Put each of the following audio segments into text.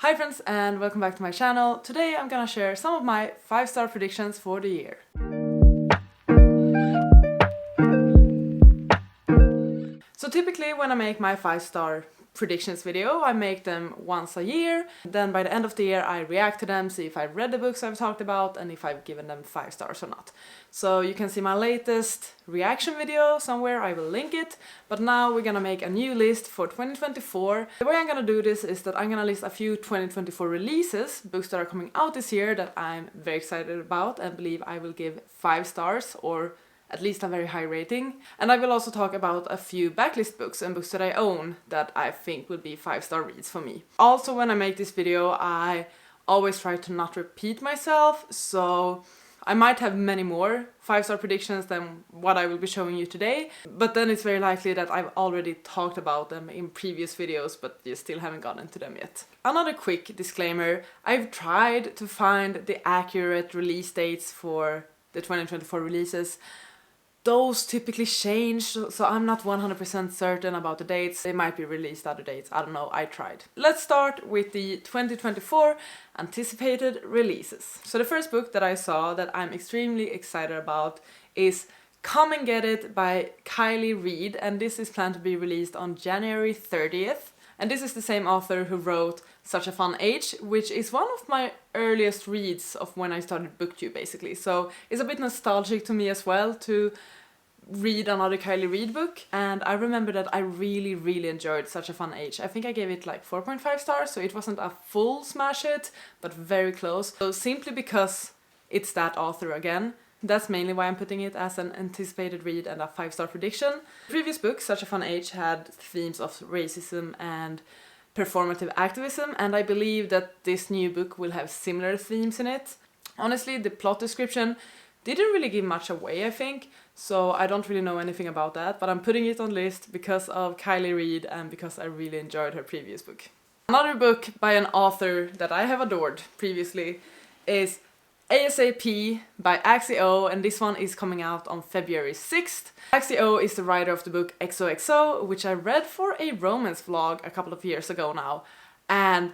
Hi friends and welcome back to my channel. Today I'm gonna share some of my 5-star predictions for the year. So typically when I make my 5-star predictions video, I make them once a year. Then by the end of the year I react to them, see if I've read the books I've talked about and if I've given them 5 stars or not. So you can see my latest reaction video somewhere, I will link it. But now we're gonna make a new list for 2024. The way I'm gonna do this is that I'm gonna list a few 2024 releases, books that are coming out this year that I'm very excited about and believe I will give 5 stars or at least a very high rating. And I will also talk about a few backlist books and books that I own that I think will be 5-star reads for me. Also, when I make this video, I always try to not repeat myself, so I might have many more 5-star predictions than what I will be showing you today, but then it's very likely that I've already talked about them in previous videos, but you still haven't gotten to them yet. Another quick disclaimer, I've tried to find the accurate release dates for the 2024 releases. Those typically change, so I'm not 100% certain about the dates. They might be released other dates, I don't know, I tried. Let's start with the 2024 anticipated releases. So the first book that I saw that I'm extremely excited about is Come and Get It by Kylie Reid, and this is planned to be released on January 30th. And this is the same author who wrote Such a Fun Age, which is one of my earliest reads of when I started BookTube, basically. So it's a bit nostalgic to me as well to read another Kylie Reid book. And I remember that I really enjoyed Such a Fun Age. I think I gave it like 4.5 stars, so it wasn't a full smash hit, but very close. So simply because it's that author again, that's mainly why I'm putting it as an anticipated read and a 5-star prediction. The previous book, Such a Fun Age, had themes of racism and performative activism, and I believe that this new book will have similar themes in it. Honestly, the plot description didn't really give much away, I think, so I don't really know anything about that, but I'm putting it on the list because of Kylie Reid and because I really enjoyed her previous book. Another book by an author that I have adored previously is ASAP by Axio, and this one is coming out on February 6th. Axio is the writer of the book XOXO, which I read for a romance vlog a couple of years ago now, and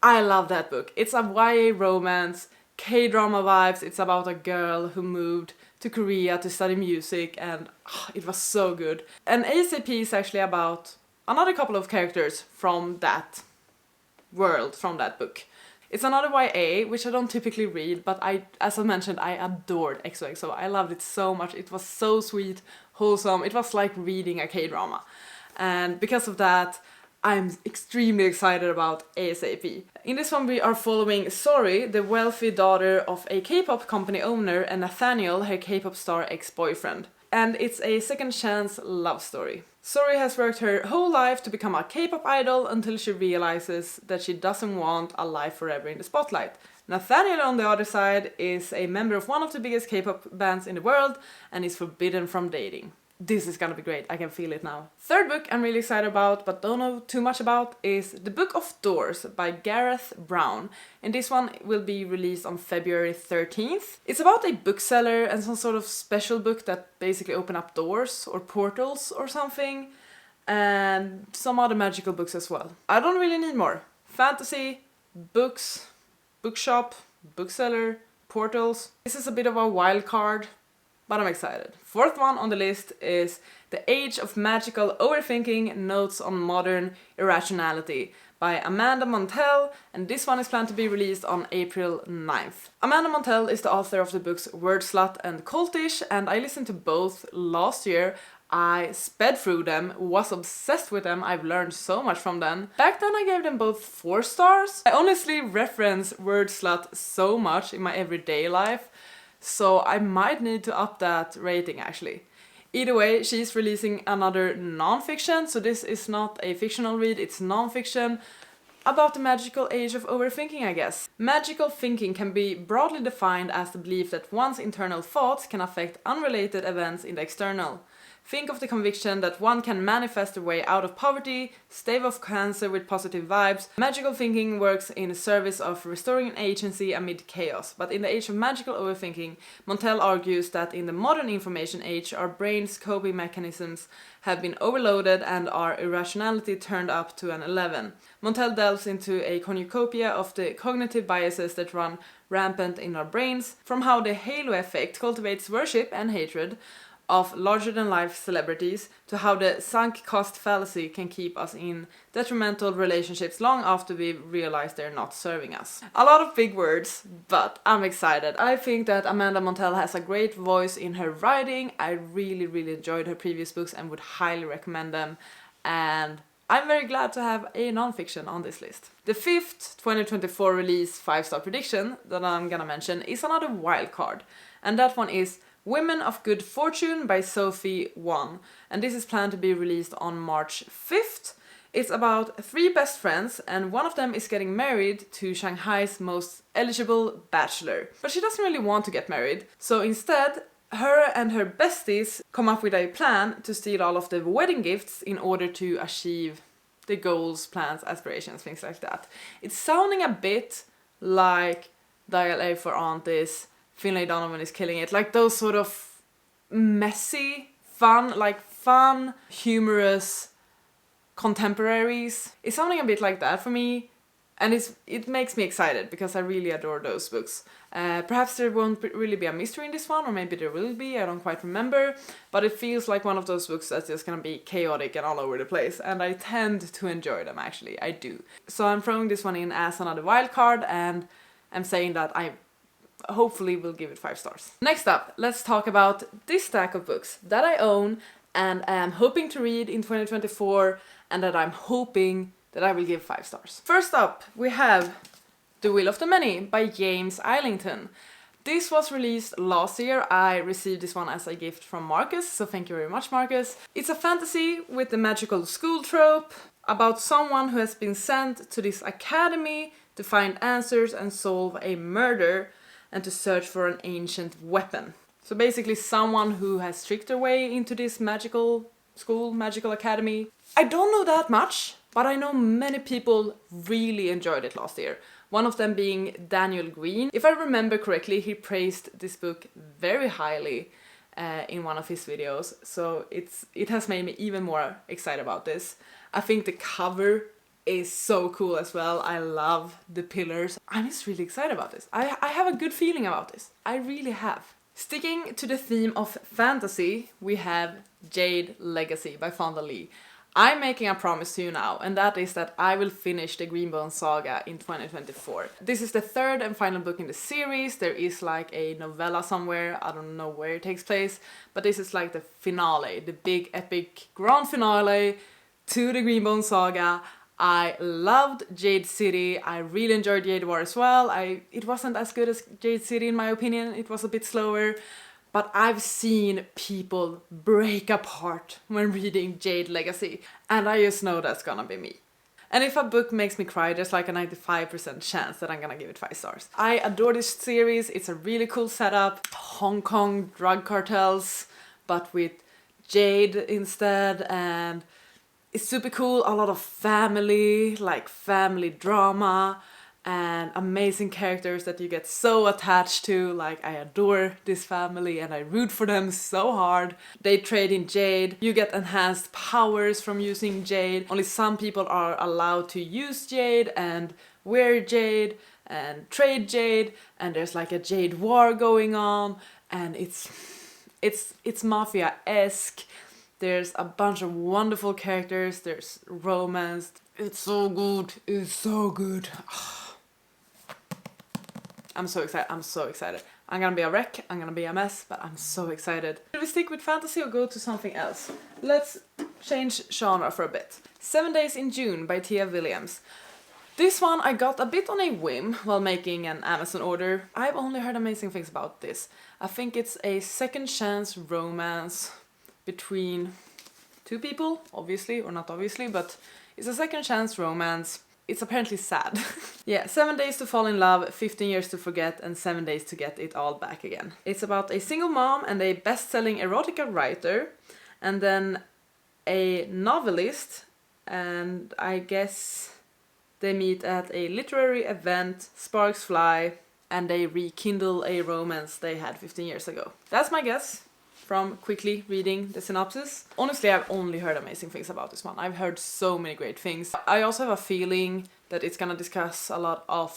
I love that book. It's a YA romance, K-drama vibes. It's about a girl who moved to Korea to study music, and it was so good. And ASAP is actually about another couple of characters from that world, from that book. It's another YA, which I don't typically read, but as I mentioned, I adored XOXO. I loved it so much. It was so sweet, wholesome. It was like reading a K-drama. And because of that, I'm extremely excited about ASAP. In this one we are following Sori, the wealthy daughter of a K-pop company owner, and Nathaniel, her K-pop star ex-boyfriend. And it's a second chance love story. Sori has worked her whole life to become a K-pop idol until she realizes that she doesn't want a life forever in the spotlight. Nathaniel, on the other side, is a member of one of the biggest K-pop bands in the world and is forbidden from dating. This is gonna be great, I can feel it now. Third book I'm really excited about, but don't know too much about, is The Book of Doors by Gareth Brown. And this one will be released on February 13th. It's about a bookseller and some sort of special book that basically open up doors or portals or something. And some other magical books as well. I don't really need more. Fantasy, books, bookshop, bookseller, portals. This is a bit of a wild card, but I'm excited. Fourth one on the list is The Age of Magical Overthinking, Notes on Modern Irrationality by Amanda Montell, and this one is planned to be released on April 9th. Amanda Montell is the author of the books Word Slut and Cultish, and I listened to both last year. I sped through them, was obsessed with them, I've learned so much from them. Back then I gave them both 4 stars. I honestly reference Word Slut so much in my everyday life, so I might need to up that rating actually. Either way, she's releasing another non-fiction, so this is not a fictional read, it's non-fiction about the magical age of overthinking, I guess. Magical thinking can be broadly defined as the belief that one's internal thoughts can affect unrelated events in the external. Think of the conviction that one can manifest a way out of poverty, stave off cancer with positive vibes. Magical thinking works in service of restoring an agency amid chaos. But in the age of magical overthinking, Montel argues that in the modern information age, our brain's coping mechanisms have been overloaded and our irrationality turned up to an 11. Montel delves into a cornucopia of the cognitive biases that run rampant in our brains, from how the halo effect cultivates worship and hatred of larger-than-life celebrities to how the sunk cost fallacy can keep us in detrimental relationships long after we realize they're not serving us. A lot of big words, but I'm excited. I think that Amanda Montel has a great voice in her writing. I really enjoyed her previous books and would highly recommend them. And I'm very glad to have a non-fiction on this list. The fifth 2024 release 5-star prediction that I'm gonna mention is another wild card. And that one is Women of Good Fortune by Sophie Won, and this is planned to be released on March 5th. It's about 3 best friends, and one of them is getting married to Shanghai's most eligible bachelor. But she doesn't really want to get married, so instead, her and her besties come up with a plan to steal all of the wedding gifts in order to achieve the goals, plans, aspirations, things like that. It's sounding a bit like Dial A for Aunties, Finlay Donovan is killing it, like those sort of messy, fun, humorous contemporaries. It's sounding a bit like that for me, and it makes me excited because I really adore those books. Perhaps there won't really be a mystery in this one, or maybe there will be, I don't quite remember, but it feels like one of those books that's just gonna be chaotic and all over the place, and I tend to enjoy them, actually, I do. So I'm throwing this one in as another wild card, and I'm saying that I hopefully will give it 5 stars. Next up, let's talk about this stack of books that I own and am hoping to read in 2024 and that I'm hoping that I will give 5 stars. First up, we have The Will of the Many by James Islington. This was released last year. I received this one as a gift from Marcus, so thank you very much, Marcus. It's a fantasy with the magical school trope about someone who has been sent to this academy to find answers and solve a murder and to search for an ancient weapon. So basically someone who has tricked their way into this magical school, magical academy. I don't know that much, but I know many people really enjoyed it last year. One of them being Daniel Green. If I remember correctly, he praised this book very highly in one of his videos, so it has made me even more excited about this. I think the cover is so cool as well. I love the pillars. I'm just really excited about this. I have a good feeling about this. I really have. Sticking to the theme of fantasy, we have Jade Legacy by Fonda Lee. I'm making a promise to you now, and that is that I will finish the Greenbone saga in 2024. This is the 3rd and final book in the series. There is like a novella somewhere, I don't know where it takes place, but this is like the finale, the big epic grand finale to the Greenbone saga. I loved Jade City. I really enjoyed Jade War as well. It wasn't as good as Jade City in my opinion. It was a bit slower. But I've seen people break apart when reading Jade Legacy. And I just know that's gonna be me. And if a book makes me cry, there's like a 95% chance that I'm gonna give it 5 stars. I adore this series. It's a really cool setup. Hong Kong drug cartels, but with Jade instead, and it's super cool. A lot of family drama, and amazing characters that you get so attached to. Like, I adore this family and I root for them so hard. They trade in Jade. You get enhanced powers from using Jade. Only some people are allowed to use Jade and wear Jade and trade Jade, and there's like a Jade war going on, and it's mafia-esque. There's a bunch of wonderful characters, there's romance. It's so good, it's so good. I'm so excited. I'm gonna be a wreck, I'm gonna be a mess, but I'm so excited. Should we stick with fantasy or go to something else? Let's change genre for a bit. 7 Days in June by Tia Williams. This one I got a bit on a whim while making an Amazon order. I've only heard amazing things about this. I think it's a second chance romance between 2 people, obviously, or not obviously, but it's a second chance romance. It's apparently sad. Yeah, 7 days to fall in love, 15 years to forget, and 7 days to get it all back again. It's about a single mom and a best-selling erotica writer, and then a novelist, and I guess they meet at a literary event, sparks fly, and they rekindle a romance they had 15 years ago. That's my guess from quickly reading the synopsis. Honestly, I've only heard amazing things about this one. I've heard so many great things. I also have a feeling that it's gonna discuss a lot of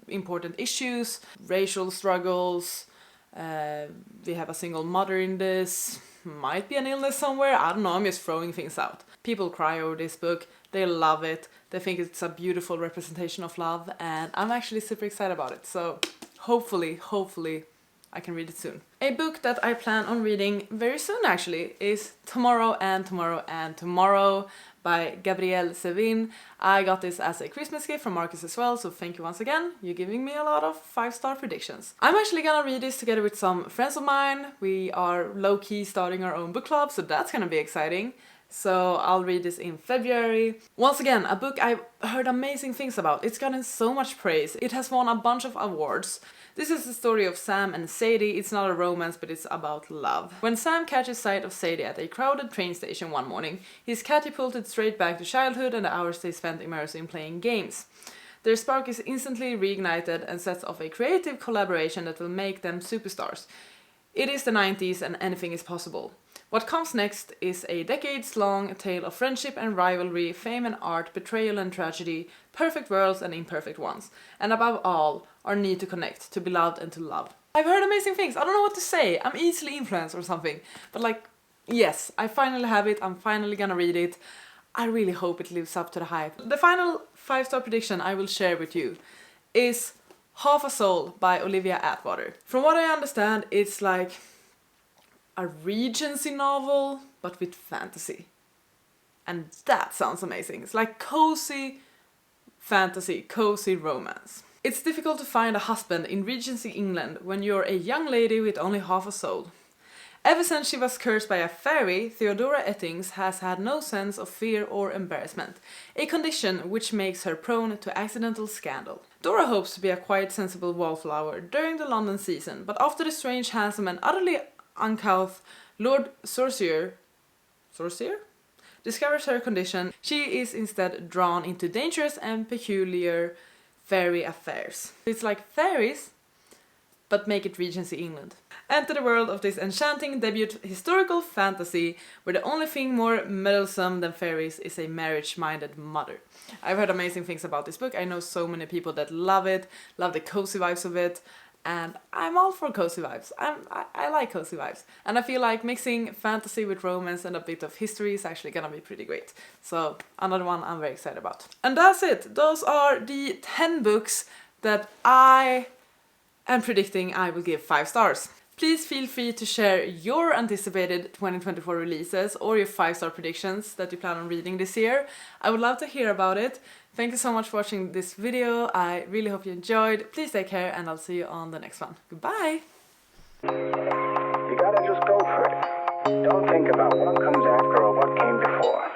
important issues, racial struggles. We have a single mother in this. Might be an illness somewhere. I don't know, I'm just throwing things out. People cry over this book. They love it. They think it's a beautiful representation of love, and I'm actually super excited about it. So hopefully I can read it soon. A book that I plan on reading very soon actually is Tomorrow and Tomorrow and Tomorrow by Gabrielle Sevin. I got this as a Christmas gift from Marcus as well, so thank you once again. You're giving me a lot of 5-star predictions. I'm actually gonna read this together with some friends of mine. We are low-key starting our own book club, so that's gonna be exciting. So I'll read this in February. Once again, a book I've heard amazing things about. It's gotten so much praise. It has won a bunch of awards. This is the story of Sam and Sadie. It's not a romance, but it's about love. When Sam catches sight of Sadie at a crowded train station one morning, he's catapulted straight back to childhood and the hours they spent immersed in playing games. Their spark is instantly reignited and sets off a creative collaboration that will make them superstars. It is the 90s and anything is possible. What comes next is a decades-long tale of friendship and rivalry, fame and art, betrayal and tragedy, perfect worlds and imperfect ones, and above all, our need to connect, to be loved and to love. I've heard amazing things, I don't know what to say, I'm easily influenced or something, but like, yes, I finally have it, I'm finally gonna read it. I really hope it lives up to the hype. The final 5-star prediction I will share with you is Half a Soul by Olivia Atwater. From what I understand, it's like a Regency novel, but with fantasy. And that sounds amazing. It's like cozy fantasy, cozy romance. It's difficult to find a husband in Regency England when you're a young lady with only half a soul. Ever since she was cursed by a fairy, Theodora Ettings has had no sense of fear or embarrassment, a condition which makes her prone to accidental scandal. Dora hopes to be a quiet, sensible wallflower during the London season, but after the strange, handsome and utterly uncouth Lord Sorcier discovers her condition, she is instead drawn into dangerous and peculiar fairy affairs. It's like fairies, but make it Regency England. Enter the world of this enchanting debut historical fantasy where the only thing more meddlesome than fairies is a marriage-minded mother. I've heard amazing things about this book. I know so many people that love it, love the cozy vibes of it, and I'm all for cozy vibes. I like cozy vibes. And I feel like mixing fantasy with romance and a bit of history is actually gonna be pretty great. So another one I'm very excited about. And that's it. Those are the 10 books that I am predicting I will give 5 stars. Please feel free to share your anticipated 2024 releases or your 5-star predictions that you plan on reading this year. I would love to hear about it. Thank you so much for watching this video. I really hope you enjoyed. Please take care and I'll see you on the next one. Goodbye! You gotta just go for it. Don't think about what comes after or what came before.